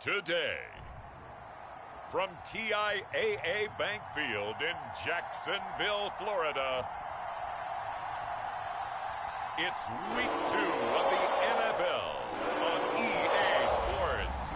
today. From TIAA Bank Field in Jacksonville, Florida, it's Week 2 of the NFL on EA Sports.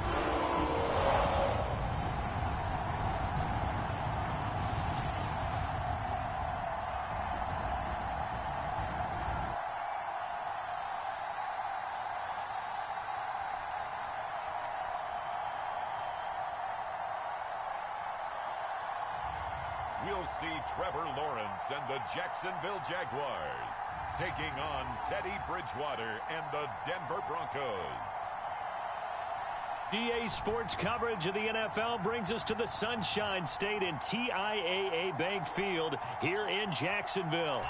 We'll see Trevor Lawrence and the Jacksonville Jaguars taking on Teddy Bridgewater and the Denver Broncos. EA Sports coverage of the NFL brings us to the Sunshine State in TIAA Bank Field here in Jacksonville.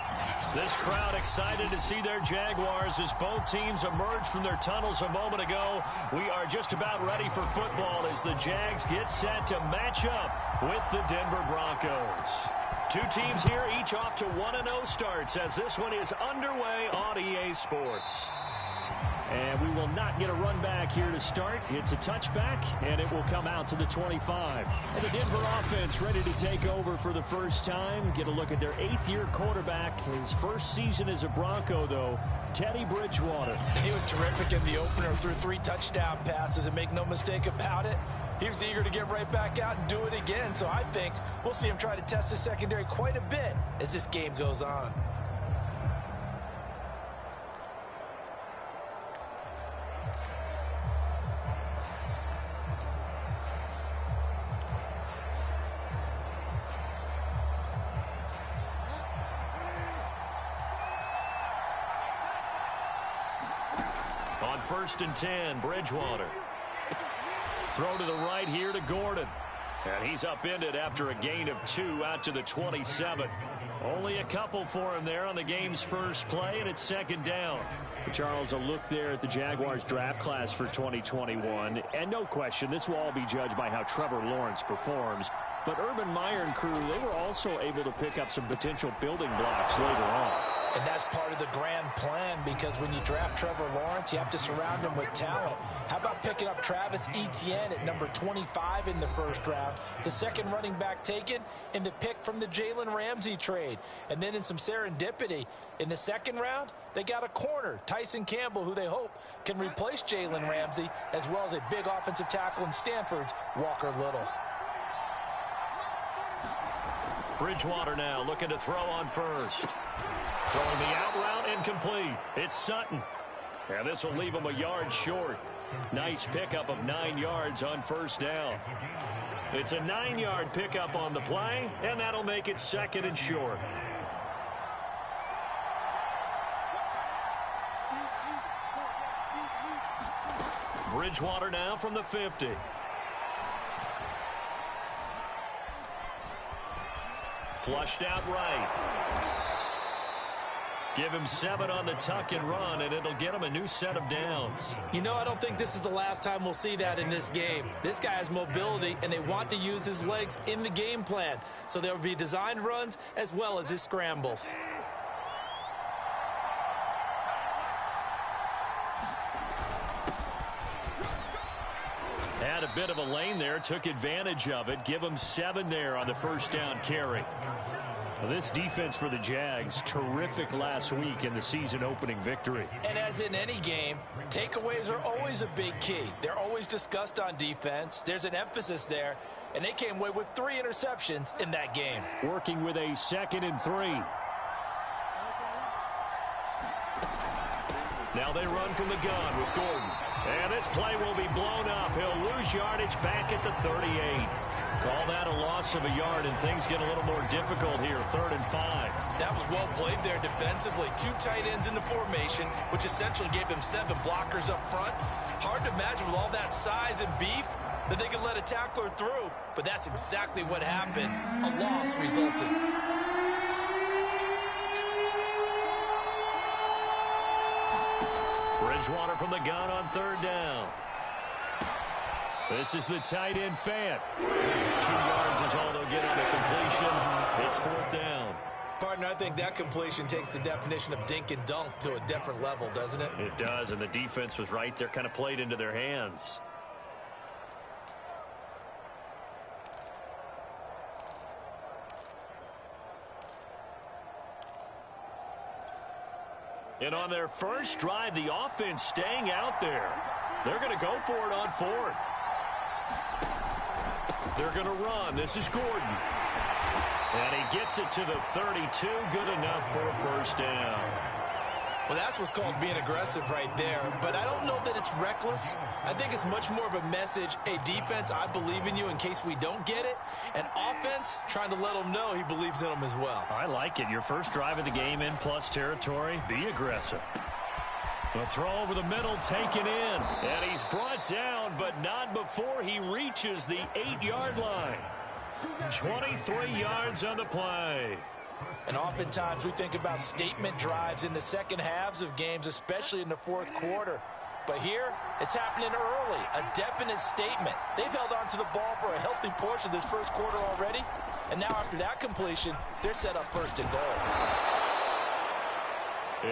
This crowd excited to see their Jaguars as both teams emerged from their tunnels a moment ago. We are just about ready for football as the Jags get set to match up with the Denver Broncos. Two teams here, each off to 1-0 starts as this one is underway on EA Sports. And we will not get a run back here to start. It's a touchback, and it will come out to the 25. And the Denver offense ready to take over for the first time. Get a look at their 8th-year quarterback. His first season as a Bronco, though, Teddy Bridgewater. And he was terrific in the opener, threw 3 touchdown passes, and make no mistake about it, he was eager to get right back out and do it again. So I think we'll see him try to test his secondary quite a bit as this game goes on. On 1st and 10, Bridgewater. Throw to the right here to Gordon. And he's upended after a gain of 2 out to the 27. Only a couple for him there on the game's first play, and it's 2nd down. Charles, a look there at the Jaguars draft class for 2021. And no question, this will all be judged by how Trevor Lawrence performs. But Urban Meyer and crew, they were also able to pick up some potential building blocks later on. And that's part of the grand plan, because when you draft Trevor Lawrence, you have to surround him with talent. How about picking up Travis Etienne at number 25 in the first round, the second running back taken, and the pick from the Jalen Ramsey trade. And then in some serendipity, in the 2nd round, they got a corner, Tyson Campbell, who they hope can replace Jalen Ramsey, as well as a big offensive tackle in Stanford's Walker Little. Bridgewater now looking to throw on first. Throwing the out route incomplete. It's Sutton. And this will leave him a yard short. Nice pickup of 9 yards on 1st down. It's a 9-yard pickup on the play, and that'll make it 2nd and short. Bridgewater now from the 50. Flushed out right. Give him 7 on the tuck and run, and it'll get him a new set of downs. You know, I don't think this is the last time we'll see that in this game. This guy has mobility, and they want to use his legs in the game plan. So there will be designed runs as well as his scrambles. Had a bit of a lane there, took advantage of it. Give him 7 there on the 1st down carry. Well, this defense for the Jags, terrific last week in the season-opening victory. And as in any game, takeaways are always a big key. They're always discussed on defense. There's an emphasis there, and they came away with 3 interceptions in that game. Working with a 2nd and 3. Now they run from the gun with Gordon. And this play will be blown up. He'll lose yardage back at the 38. Call that a loss of a yard, and things get a little more difficult here, 3rd and 5. That was well played there defensively. 2 tight ends in the formation, which essentially gave them 7 blockers up front. Hard to imagine with all that size and beef that they could let a tackler through, but that's exactly what happened. A loss resulted. Bridgewater from the gun on 3rd down. This is the tight end Fant. 2 yards is all they'll get on the completion. It's 4th down. Partner, I think that completion takes the definition of dink and dunk to a different level, doesn't it? It does, and the defense was right there, kind of played into their hands. And on their first drive, the offense staying out there. They're going to go for it on fourth. They're going to run. This is Gordon. And he gets it to the 32. Good enough for a first down. Well, that's what's called being aggressive right there. But I don't know that it's reckless. I think it's much more of a message. Hey, defense, I believe in you in case we don't get it. And offense, trying to let them know he believes in them as well. I like it. Your first drive of the game in plus territory. Be aggressive. The throw over the middle, taken in. And he's brought down, but not before he reaches the 8-yard line. 23 yards on the play. And oftentimes we think about statement drives in the second halves of games, especially in the fourth quarter. But here, it's happening early, a definite statement. They've held on to the ball for a healthy portion of this first quarter already. And now after that completion, they're set up first and goal.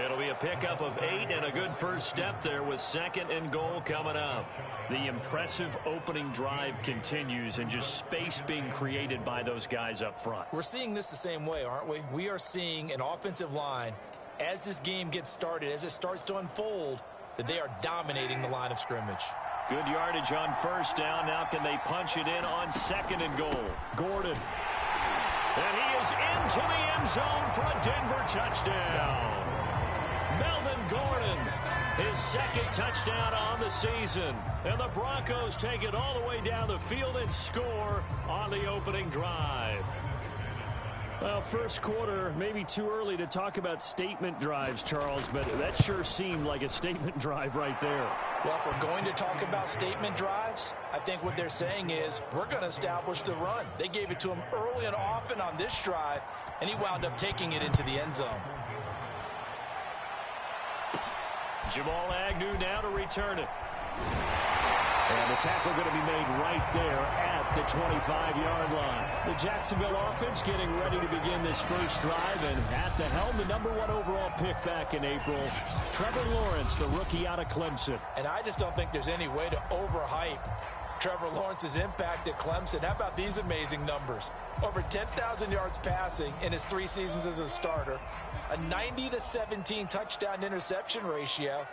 It'll be a pickup of 8 and a good first step there with second and goal coming up. The impressive opening drive continues and just space being created by those guys up front. We're seeing this the same way, aren't we? We are seeing an offensive line, as this game gets started, as it starts to unfold, that they are dominating the line of scrimmage. Good yardage on first down. Now can they punch it in on second and goal? Gordon. And he is into the end zone for a Denver touchdown. Melvin Gordon, his second touchdown on the season. And the Broncos take it all the way down the field and score on the opening drive. Well, first quarter, maybe too early to talk about statement drives, Charles, but that sure seemed like a statement drive right there. Well, if we're going to talk about statement drives, I think what they're saying is we're going to establish the run. They gave it to him early and often on this drive, and he wound up taking it into the end zone. Jamal Agnew now to return it. And the tackle going to be made right there at the 25-yard line. The Jacksonville offense getting ready to begin this first drive, and at the helm, the #1 overall pick back in April, Trevor Lawrence, the rookie out of Clemson. And I just don't think there's any way to overhype Trevor Lawrence's impact at Clemson. How about these amazing numbers? Over 10,000 yards passing in his 3 seasons as a starter, a 90-17 touchdown interception ratio,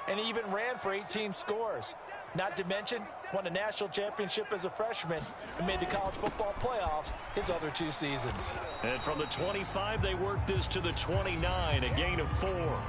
and he even ran for 18 scores. Not to mention, won a national championship as a freshman and made the college football playoffs his other 2 seasons. And from the 25, they worked this to the 29, a gain of 4.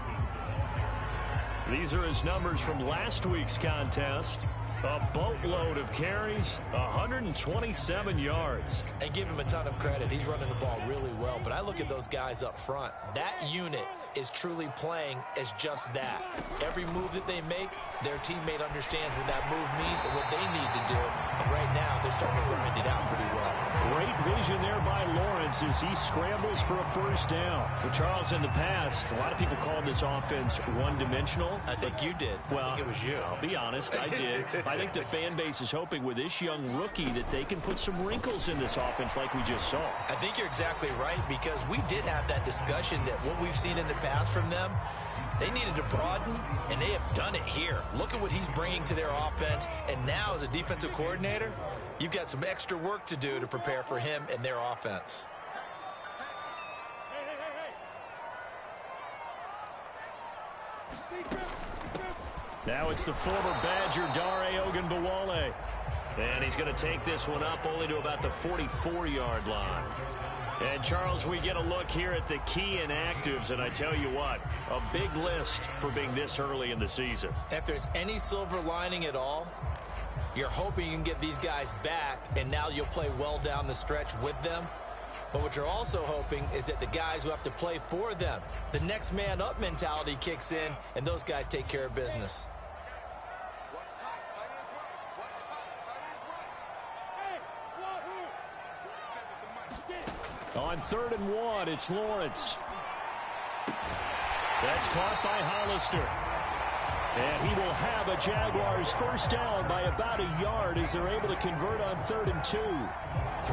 These are his numbers from last week's contest. A boatload of carries, 127 yards. And give him a ton of credit. He's running the ball really well. But I look at those guys up front. That unit is truly playing as just that. Every move that they make, their teammate understands what that move means and what they need to do. And right now, they're starting to grind it out pretty well. Great vision there by Lawrence as he scrambles for a first down. But Charles, in the past, a lot of people called this offense one-dimensional. I think you did. Well, I think it was you. I'll be honest, I did. I think the fan base is hoping with this young rookie that they can put some wrinkles in this offense like we just saw. I think you're exactly right, because we did have that discussion that what we've seen in the past from them, they needed to broaden, and they have done it here. Look at what he's bringing to their offense, and now as a defensive coordinator, you've got some extra work to do to prepare for him and their offense. Now it's the former Badger, Dare Ogunbowale. And he's going to take this one up only to about the 44-yard line. And, Charles, we get a look here at the key inactives, and I tell you what, a big list for being this early in the season. If there's any silver lining at all, you're hoping you can get these guys back, and now you'll play well down the stretch with them. But what you're also hoping is that the guys who have to play for them, the next man up mentality kicks in, and those guys take care of business. On 3rd and 1, it's Lawrence. That's caught by Hollister. And he will have a Jaguars first down by about a yard as they're able to convert on 3rd and 2.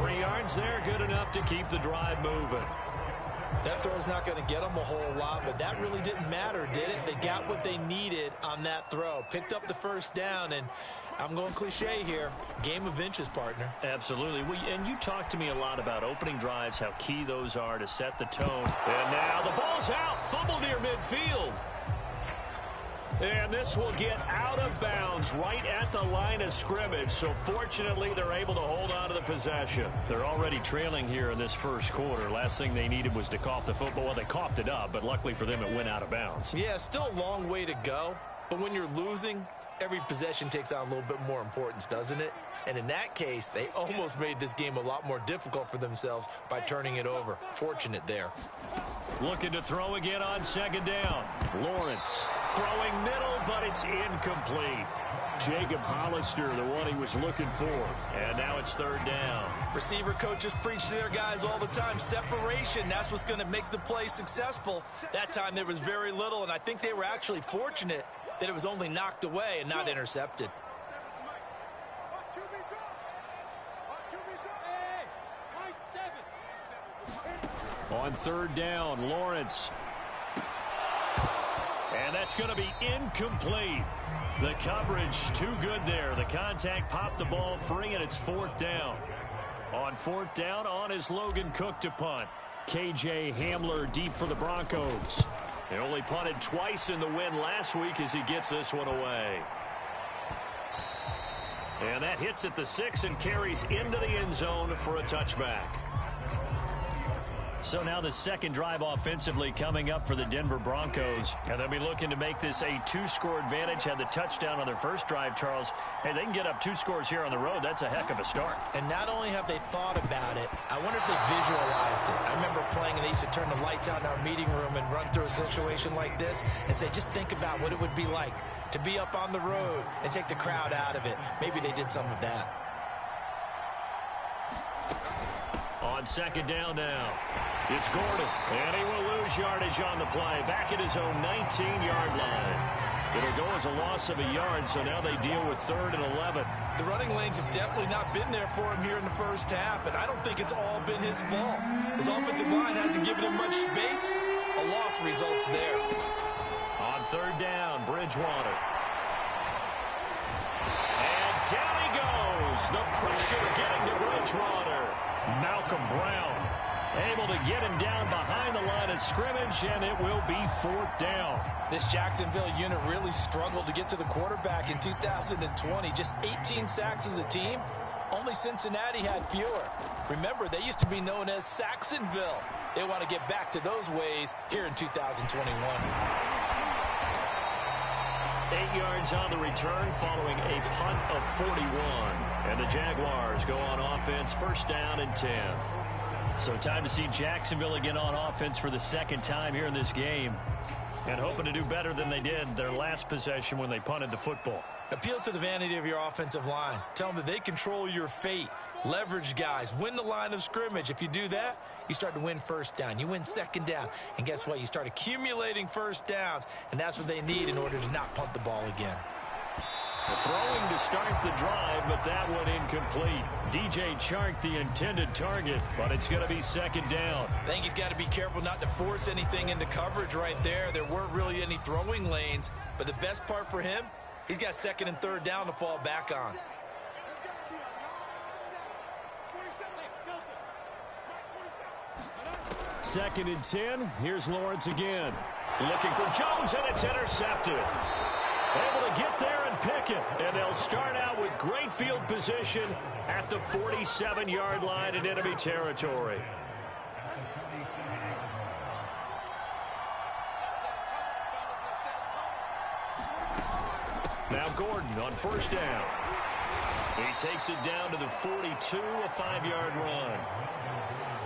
3 yards there, good enough to keep the drive moving. That throw's not going to get them a whole lot, but that really didn't matter, did it? They got what they needed on that throw. Picked up the first down, and I'm going cliche here. Game of inches, partner. Absolutely. And you talked to me a lot about opening drives, how key those are to set the tone. And now the ball's out. Fumble near midfield. And this will get out of bounds right at the line of scrimmage. So fortunately, they're able to hold on to the possession. They're already trailing here in this first quarter. Last thing they needed was to cough the football. Well, they coughed it up, but luckily for them, it went out of bounds. Yeah, still a long way to go. But when you're losing, every possession takes on a little bit more importance, doesn't it? And in that case, they almost made this game a lot more difficult for themselves by turning it over. Fortunate there. Looking to throw again on second down. Lawrence throwing middle, but it's incomplete. Jacob Hollister, the one he was looking for. And now it's third down. Receiver coaches preach to their guys all the time. Separation, that's what's going to make the play successful. That time there was very little, and I think they were actually fortunate that it was only knocked away and not intercepted. On third down, Lawrence. And that's going to be incomplete. The coverage too good there. The contact popped the ball free, and it's fourth down. On fourth down, on is Logan Cook to punt. KJ Hamler deep for the Broncos. They only punted twice in the win last week as he gets this one away. And that hits at the 6 and carries into the end zone for a touchback. So now the second drive offensively coming up for the Denver Broncos. And they'll be looking to make this a 2-score advantage. Had the touchdown on their first drive, Charles. Hey, they can get up 2 scores here on the road. That's a heck of a start. And not only have they thought about it, I wonder if they visualized it. I remember playing and they used to turn the lights on in our meeting room and run through a situation like this and say, just think about what it would be like to be up on the road and take the crowd out of it. Maybe they did some of that. On second down now, it's Gordon, and he will lose yardage on the play. Back at his own 19-yard line. It'll go as a loss of a yard, so now they deal with 3rd and 11. The running lanes have definitely not been there for him here in the first half, and I don't think it's all been his fault. His offensive line hasn't given him much space. A loss results there. On third down, Bridgewater. And down he goes. The pressure getting to Bridgewater. Malcolm Brown able to get him down behind the line of scrimmage, and it will be 4th down. This Jacksonville unit really struggled to get to the quarterback in 2020. Just 18 sacks as a team. Only Cincinnati had fewer. Remember, they used to be known as Sacksonville. They want to get back to those ways here in 2021. 8 yards on the return following a punt of 41. And the Jaguars go on offense, first down and 10. So time to see Jacksonville again on offense for the second time here in this game. And hoping to do better than they did their last possession when they punted the football. Appeal to the vanity of your offensive line. Tell them that they control your fate. Leverage guys. Win the line of scrimmage. If you do that, you start to win first down. You win second down. And guess what? You start accumulating first downs. And that's what they need in order to not punt the ball again. Throwing to start the drive, but that one incomplete. DJ Chark, the intended target, but it's going to be second down. I think he's got to be careful not to force anything into coverage right there. There weren't really any throwing lanes, but the best part for him, he's got second and third down to fall back on. Second and 10. Here's Lawrence again. Looking for Jones, and it's intercepted. Able to get there and pick it. And they'll start out with great field position at the 47-yard line in enemy territory. Now Gordon on first down. He takes it down to the 42, a 5-yard run.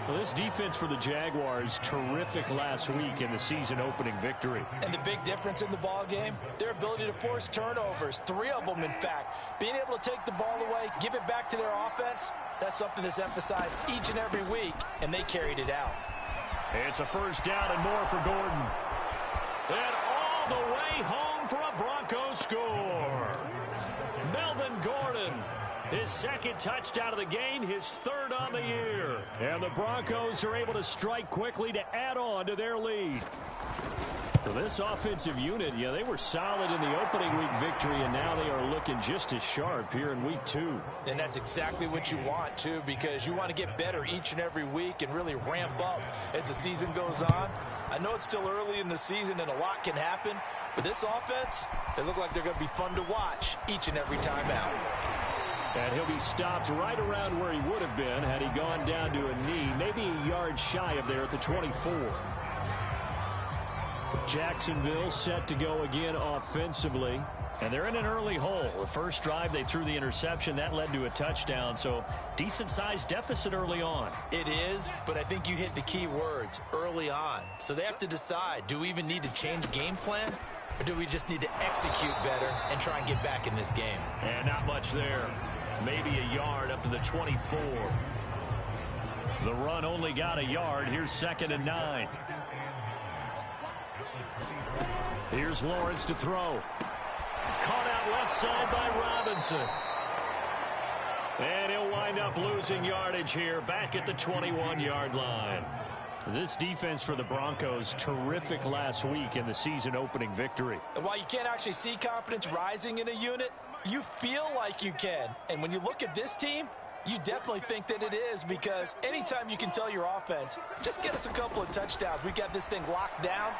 Well, this defense for the Jaguars, terrific last week in the season-opening victory. And the big difference in the ball game, their ability to force turnovers, 3 of them, in fact. Being able to take the ball away, give it back to their offense, that's something that's emphasized each and every week, and they carried it out. It's a first down and more for Gordon. And all the way home for a Broncos score. Melvin Gordon. His second touchdown of the game, his 3rd on the year. And the Broncos are able to strike quickly to add on to their lead. For this offensive unit, yeah, they were solid in the opening week victory, and now they are looking just as sharp here in week 2. And that's exactly what you want, too, because you want to get better each and every week and really ramp up as the season goes on. I know it's still early in the season and a lot can happen, but this offense, they look like they're going to be fun to watch each and every time out. And he'll be stopped right around where he would have been had he gone down to a knee, maybe a yard shy of there at the 24. Jacksonville set to go again offensively. And they're in an early hole. The first drive, they threw the interception. That led to a touchdown. So decent-sized deficit early on. It is, but I think you hit the key words, early on. So they have to decide, do we even need to change game plan? Or do we just need to execute better and try and get back in this game? And not much there. Maybe a yard up to the 24. The run only got a yard. Here's 2nd and 9. Here's Lawrence to throw. Caught out left side by Robinson. And he'll wind up losing yardage here back at the 21-yard line. This defense for the Broncos, terrific last week in the season-opening victory. And while you can't actually see confidence rising in a unit, you feel like you can. And when you look at this team, you definitely think that it is, because anytime you can tell your offense, just get us a couple of touchdowns, we got this thing locked down,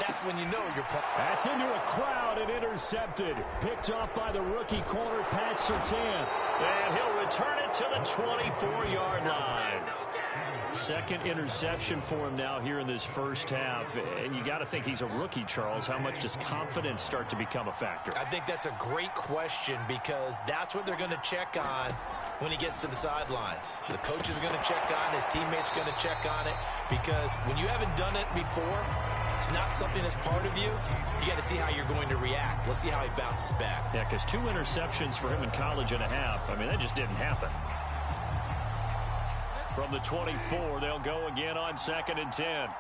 that's when you know you're playing. That's into a crowd and intercepted. Picked off by the rookie corner, Pat Surtain. And he'll return it to the 24-yard line. Second interception for him now here in this first half. And you got to think he's a rookie, Charles. How much does confidence start to become a factor? I think that's a great question, because that's what they're going to check on when he gets to the sidelines. The coach is going to check on, his teammates going to check on it, because when you haven't done it before, it's not something that's part of you. You got to see how you're going to react. Let's see how he bounces back. Yeah, because 2 interceptions for him in college and a half. I mean, that just didn't happen. From the 24, they'll go again on 2nd and 10.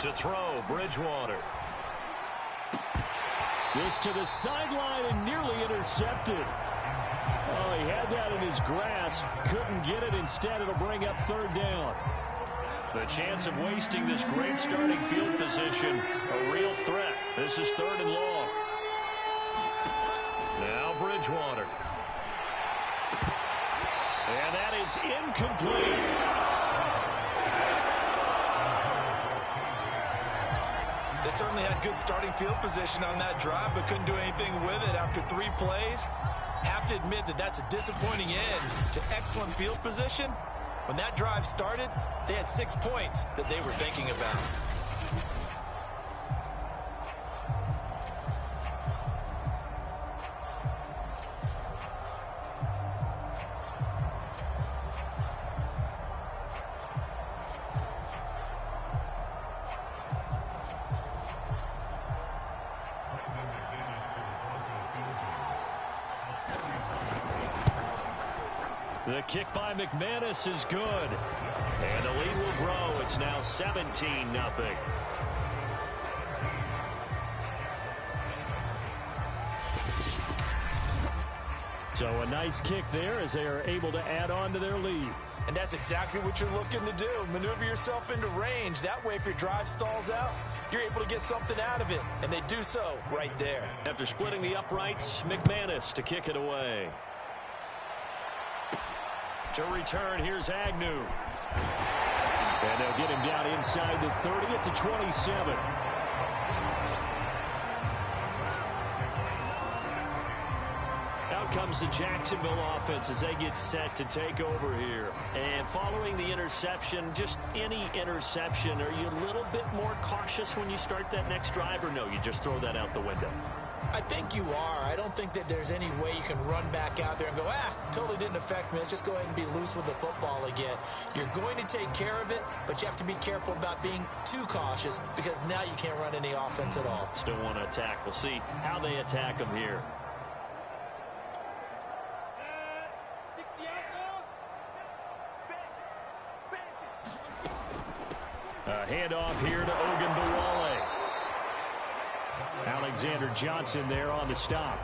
To throw, Bridgewater. This to the sideline and nearly intercepted. Oh, he had that in his grasp. Couldn't get it. Instead, it'll bring up 3rd down. The chance of wasting this great starting field position, a real threat. This is 3rd and long. Now Bridgewater. And that is incomplete. They certainly had good starting field position on that drive, but couldn't do anything with it after 3 plays. Have to admit that that's a disappointing end to excellent field position. When that drive started, they had 6 points that they were thinking about. The kick by McManus is good. And the lead will grow. It's now 17-0. So a nice kick there as they are able to add on to their lead. And that's exactly what you're looking to do. Maneuver yourself into range. That way, if your drive stalls out, you're able to get something out of it. And they do so right there. After splitting the uprights, McManus to kick it away. To return, here's Agnew. And they'll get him down inside the 30 at the 27. Out comes the Jacksonville offense as they get set to take over here. And following the interception, just any interception, are you a little bit more cautious when you start that next drive, or no, you just throw that out the window? I think you are. I don't think that there's any way you can run back out there and go, totally didn't affect me. Let's just go ahead and be loose with the football again. You're going to take care of it, but you have to be careful about being too cautious, because now you can't run any offense at all. Still want to attack. We'll see how they attack them here. A handoff here to Ogunbowale. Alexander Johnson there on the stop.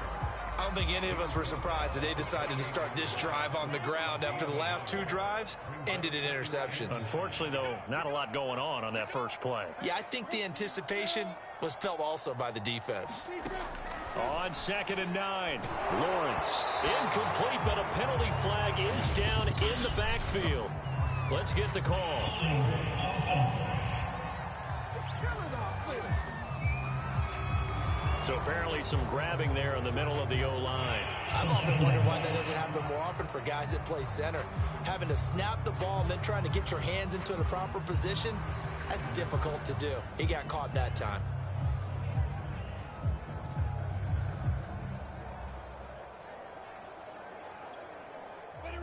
I don't think any of us were surprised that they decided to start this drive on the ground after the last 2 drives ended in interceptions. Unfortunately, though, not a lot going on that first play. Yeah, I think the anticipation was felt also by the defense. On 2nd and 9, Lawrence. Incomplete, but a penalty flag is down in the backfield. Let's get the call. So apparently some grabbing there in the middle of the O-line. I've often wondered why that doesn't happen more often for guys that play center. Having to snap the ball and then trying to get your hands into the proper position, that's difficult to do. He got caught that time.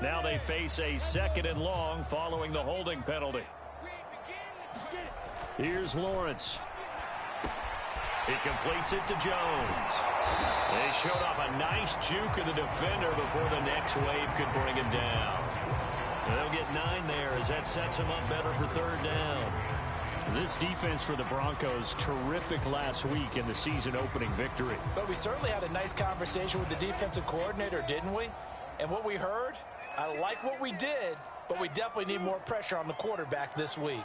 Now they face a 2nd and long following the holding penalty. Here's Lawrence. He completes it to Jones. They showed off a nice juke of the defender before the next wave could bring him down. They'll get 9 there as that sets him up better for 3rd down. This defense for the Broncos, terrific last week in the season opening victory. But we certainly had a nice conversation with the defensive coordinator, didn't we? And what we heard, I like what we did, but we definitely need more pressure on the quarterback this week.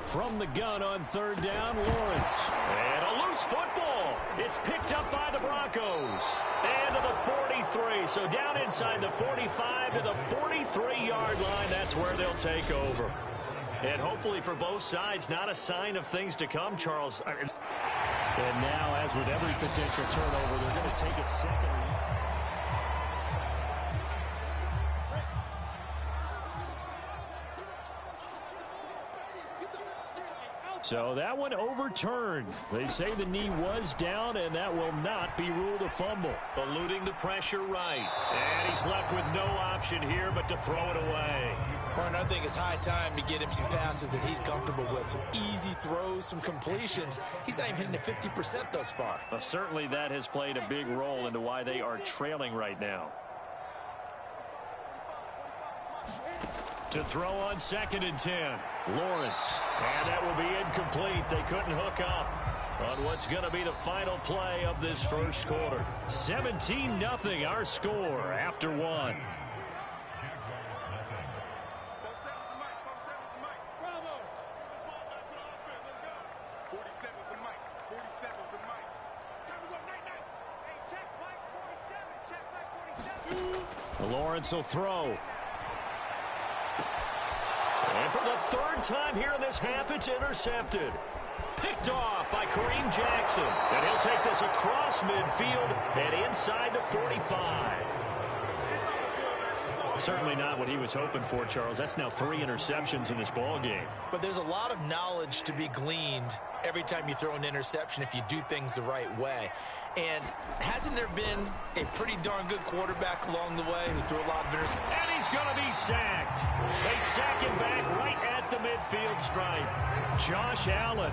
From the gun on 3rd down, Lawrence. And a loose football. It's picked up by the Broncos. And to the 43. So down inside the 45 to the 43-yard line. That's where they'll take over. And hopefully for both sides, not a sign of things to come, Charles. And now, as with every potential turnover, they're going to take it second. So that one overturned. They say the knee was down, and that will not be ruled a fumble. Eluding the pressure right. And he's left with no option here but to throw it away. Well, I think it's high time to get him some passes that he's comfortable with. Some easy throws, some completions. He's not even hitting the 50% thus far. Well, certainly that has played a big role into why they are trailing right now. To throw on 2nd and 10. Lawrence. And that will be incomplete. They couldn't hook up on what's going to be the final play of this first quarter. 17-0 our score after 1. Lawrence will throw. And for the 3rd time here in this half, it's intercepted. Picked off by Kareem Jackson. And he'll take this across midfield and inside the 45. Certainly not what he was hoping for, Charles. That's now 3 interceptions in this ball game. But there's a lot of knowledge to be gleaned every time you throw an interception if you do things the right way. And hasn't there been a pretty darn good quarterback along the way who threw a lot of interceptions? And he's going to be sacked. They sack him back right at the midfield stripe. Josh Allen,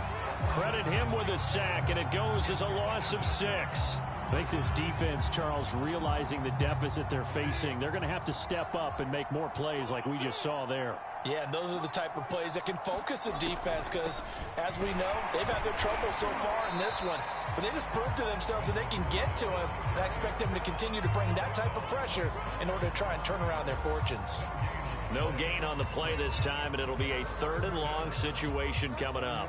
credit him with a sack, and it goes as a loss of 6. I think this defense, Charles, realizing the deficit they're facing, they're going to have to step up and make more plays like we just saw there. Yeah, and those are the type of plays that can focus a defense because, as we know, they've had their trouble so far in this one. But they just proved to themselves that they can get to him, and I expect them to continue to bring that type of pressure in order to try and turn around their fortunes. No gain on the play this time, and it'll be a 3rd and long situation coming up.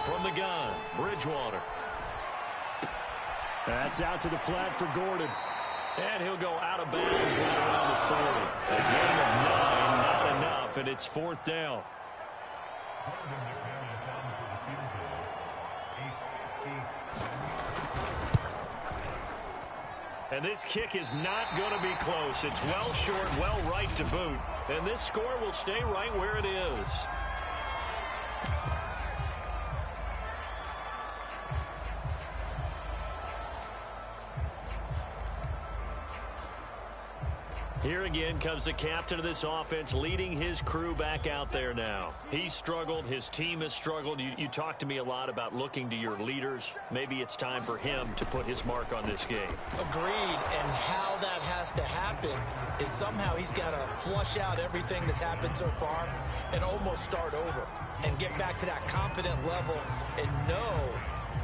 From the gun, Bridgewater. That's out to the flat for Gordon. And he'll go out of bounds right around the 30. A gain of 9, not enough, and it's 4th down. And this kick is not going to be close. It's well short, well right to boot. And this score will stay right where it is. Here again comes the captain of this offense leading his crew back out there now. He's struggled. His team has struggled. You talked to me a lot about looking to your leaders. Maybe it's time for him to put his mark on this game. Agreed. And how that has to happen is somehow he's got to flush out everything that's happened so far and almost start over and get back to that confident level and know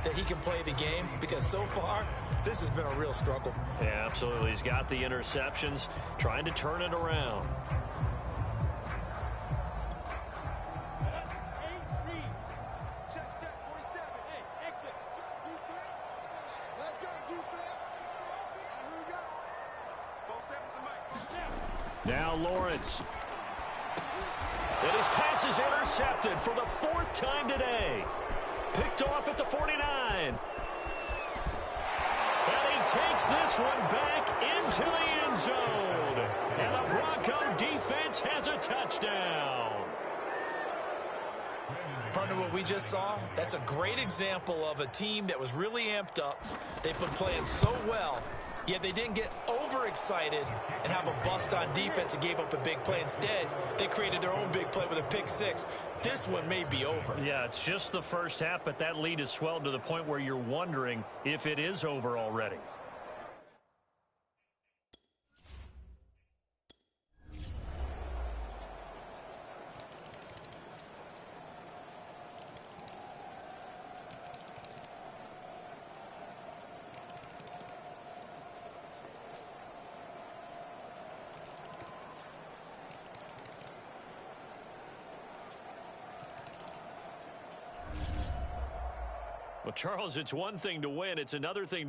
that he can play the game, because so far this has been a real struggle. Yeah, absolutely. He's got the interceptions, trying to turn it around. Now Lawrence. And his pass is intercepted for the 4th time today. Picked off at the 49. And he takes this one back into the end zone. And the Bronco defense has a touchdown. Partner, what we just saw, that's a great example of a team that was really amped up. They've been playing so well, yet they didn't get overexcited and have a bust on defense and gave up a big play. Instead, they created their own big play with a pick six. This one may be over. Yeah, it's just the first half, but that lead has swelled to the point where you're wondering if it is over already. Well, Charles, it's one thing to win. It's another thing